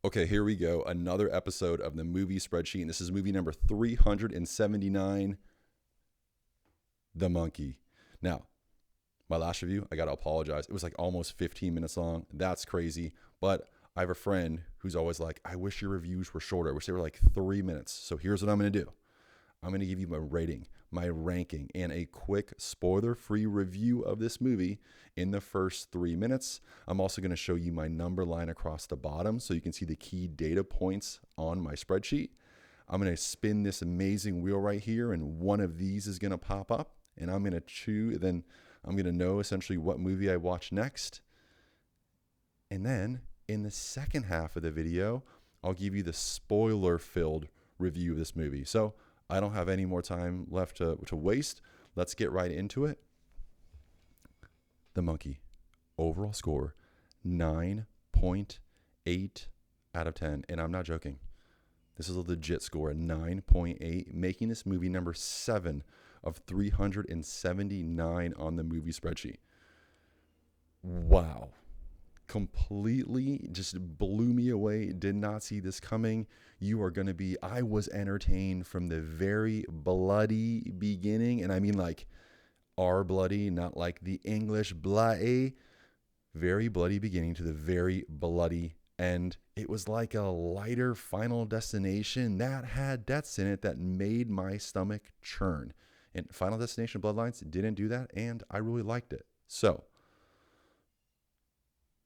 Okay, here we go. Another episode of the Movie Spreadsheet. And this is movie number 379, The Monkey. Now, my last review, I got to apologize. It was like almost 15 minutes long. That's crazy. But I have a friend who's always like, I wish your reviews were shorter. I wish they were like 3 minutes. So here's what I'm going to do. I'm going to give you my rating, my ranking, and a quick spoiler-free review of this movie in the first 3 minutes. I'm also going to show you my number line across the bottom so you can see the key data points on my spreadsheet. I'm going to spin this amazing wheel right here, and one of these is going to pop up, and I'm going to choose. Then I'm going to know essentially what movie I watch next. And then in the second half of the video, I'll give you the spoiler-filled review of this movie. So I don't have any more time left to waste. Let's get right into it. The Monkey. Overall score, 9.8 out of 10. And I'm not joking. This is a legit score, a 9.8, making this movie number 7 of 379 on the movie spreadsheet. Wow. Completely just blew me away. Did not see this coming. I was entertained from the very bloody beginning. And I mean like our bloody, not like the English bloody. Very bloody beginning to the very bloody end. It was like a lighter Final Destination that had deaths in it that made my stomach churn. And Final Destination Bloodlines didn't do that, and I really liked it. So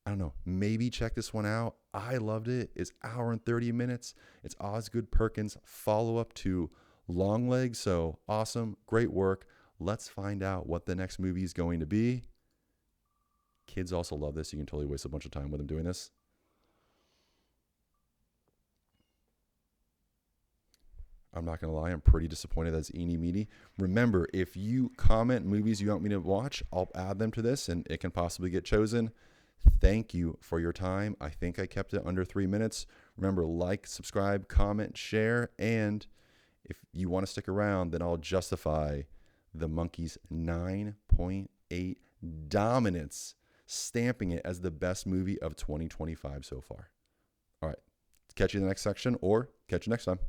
I don't know, maybe check this one out. I loved it. It's hour and 30 minutes. It's Osgood Perkins' follow-up to Longlegs. So awesome, great work. Let's find out what the next movie is going to be. Kids also love this. You can totally waste a bunch of time with them doing this. I'm not going to lie, I'm pretty disappointed that's eeny meeny. Remember, if you comment movies you want me to watch, I'll add them to this and it can possibly get chosen. Thank you for your time. I think I kept it under 3 minutes. Remember, like, subscribe, comment, share, and if you want to stick around, then I'll justify The Monkey's 9.8 dominance, stamping it as the best movie of 2025 so far. All right, catch you in the next section, or catch you next time.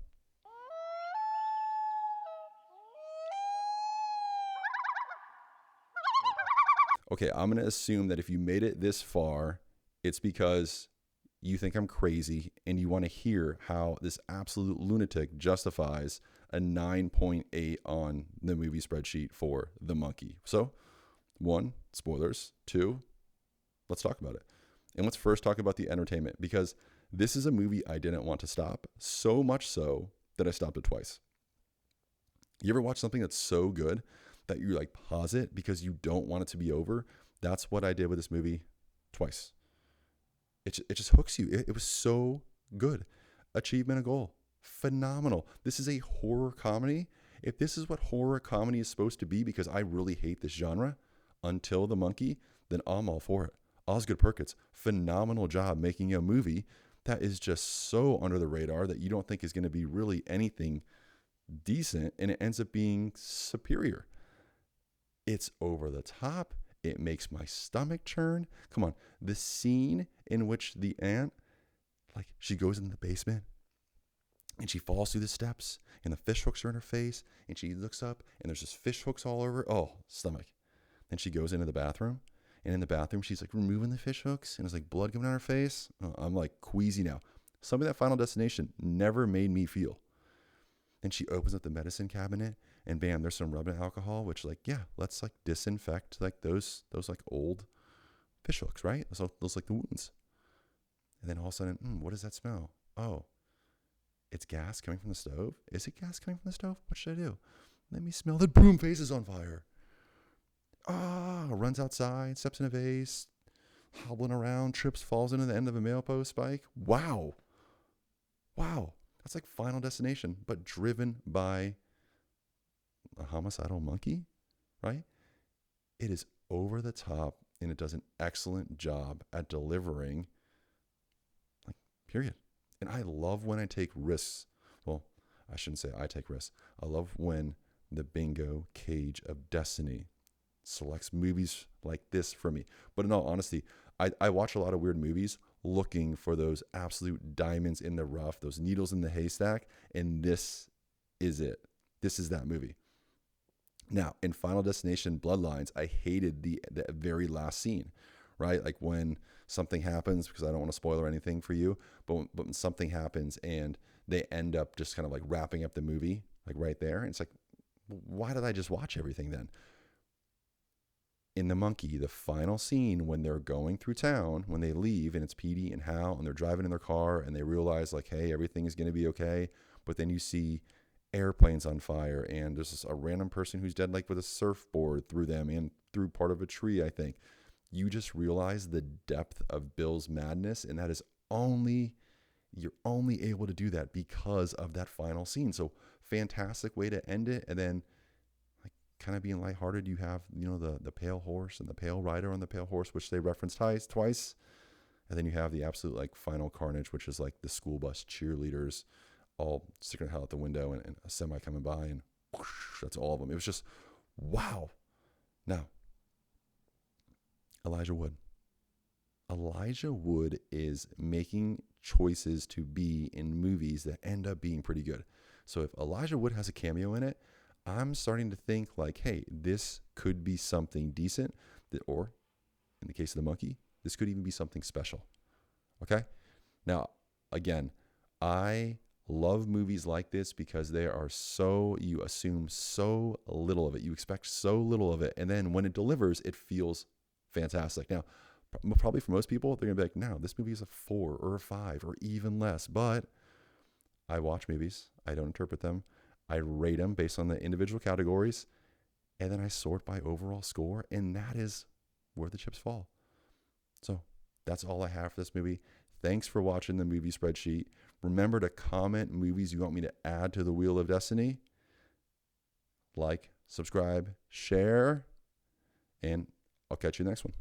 Okay, I'm going to assume that if you made it this far, it's because you think I'm crazy and you want to hear how this absolute lunatic justifies a 9.8 on the movie spreadsheet for The Monkey. So, 1, spoilers. 2, let's talk about it. And let's first talk about the entertainment, because this is a movie I didn't want to stop, so much so that I stopped it twice. You ever watch something that's so good that you like pause it because you don't want it to be over? That's what I did with this movie twice. It just hooks you. It was so good. Achievement of goal. Phenomenal. This is a horror comedy. If this is what horror comedy is supposed to be, because I really hate this genre until The Monkey, then I'm all for it. Osgood Perkins, phenomenal job making a movie that is just so under the radar that you don't think is going to be really anything decent, and it ends up being superior. It's over the top. It makes my stomach churn. Come on. The scene in which the aunt, like, she goes in the basement and she falls through the steps and the fish hooks are in her face and she looks up and there's just fish hooks all over. Oh, stomach. Then she goes into the bathroom, and in the bathroom, she's like removing the fish hooks and there's like blood coming out her face. Oh, I'm like queasy now. Something that Final Destination never made me feel. Then she opens up the medicine cabinet and bam, there's some rubbing alcohol, which like, yeah, let's like disinfect like those like old fish hooks, right? Those like the wounds. And then all of a sudden, what does that smell? Oh, it's gas coming from the stove. Is it gas coming from the stove? What should I do? Let me smell. The broom vase is on fire. Runs outside, steps in a vase, hobbling around, trips, falls into the end of a mail post spike. Wow. That's like Final Destination, but driven by a homicidal monkey, right? It is over the top, and it does an excellent job at delivering, like, period. And I love when I take risks. Well, I shouldn't say I take risks. I love when the bingo cage of destiny selects movies like this for me. But in all honesty, I watch a lot of weird movies. looking for those absolute diamonds in the rough, those needles in the haystack. And this is it. This is that movie. Now, in Final Destination Bloodlines, I hated the very last scene, right? Like when something happens, because I don't want to spoil anything for you, but when something happens and they end up just kind of like wrapping up the movie, like right there. And it's like, why did I just watch everything then? In The Monkey, the final scene when they're going through town, when they leave and it's Petey and Hal and they're driving in their car and they realize like, hey, everything is going to be okay. But then you see airplanes on fire and there's a random person who's dead, like with a surfboard through them and through part of a tree, I think. You just realize the depth of Bill's madness, and that is you're only able to do that because of that final scene. So fantastic way to end it. And then like kind of being lighthearted, you have, the pale horse and the pale rider on the pale horse, which they referenced twice. And then you have the absolute like final carnage, which is like the school bus cheerleaders all sticking their head out the window and a semi coming by, and whoosh, that's all of them. It was just, wow. Now, Elijah Wood is making choices to be in movies that end up being pretty good. So if Elijah Wood has a cameo in it, I'm starting to think like, hey, this could be something decent, or in the case of The Monkey, this could even be something special. Okay? Now, again, I love movies like this because you assume so little of it. You expect so little of it. And then when it delivers, it feels fantastic. Now, probably for most people, they're going to be like, no, this movie is a 4 or a 5 or even less. But I watch movies. I don't interpret them. I rate them based on the individual categories. And then I sort by overall score. And that is where the chips fall. So that's all I have for this movie. Thanks for watching the Movie Spreadsheet. Remember to comment movies you want me to add to the Wheel of Destiny. Like, subscribe, share, and I'll catch you next one.